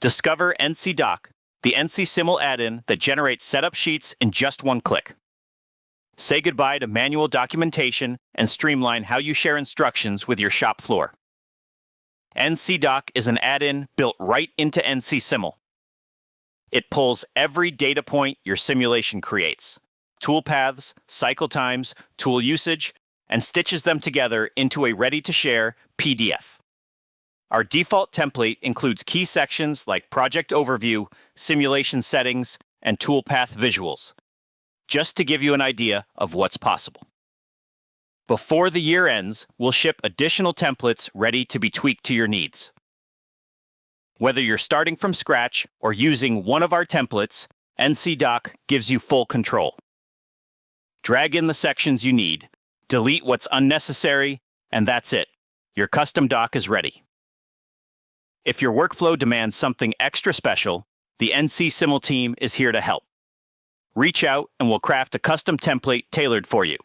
Discover NCDoc, the NC Simul add-in that generates setup sheets in just one click. Say goodbye to manual documentation and streamline how you share instructions with your shop floor. NCDoc is an add-in built right into NC Simul. It pulls every data point your simulation creates, tool paths, cycle times, tool usage, and stitches them together into a ready-to-share PDF. Our default template includes key sections like project overview, simulation settings, and toolpath visuals, just to give you an idea of what's possible. Before the year ends, we'll ship additional templates ready to be tweaked to your needs. Whether you're starting from scratch or using one of our templates, NCDoc gives you full control. Drag in the sections you need, delete what's unnecessary, and that's it. Your custom doc is ready. If your workflow demands something extra special, the NC Simul team is here to help. Reach out and we'll craft a custom template tailored for you.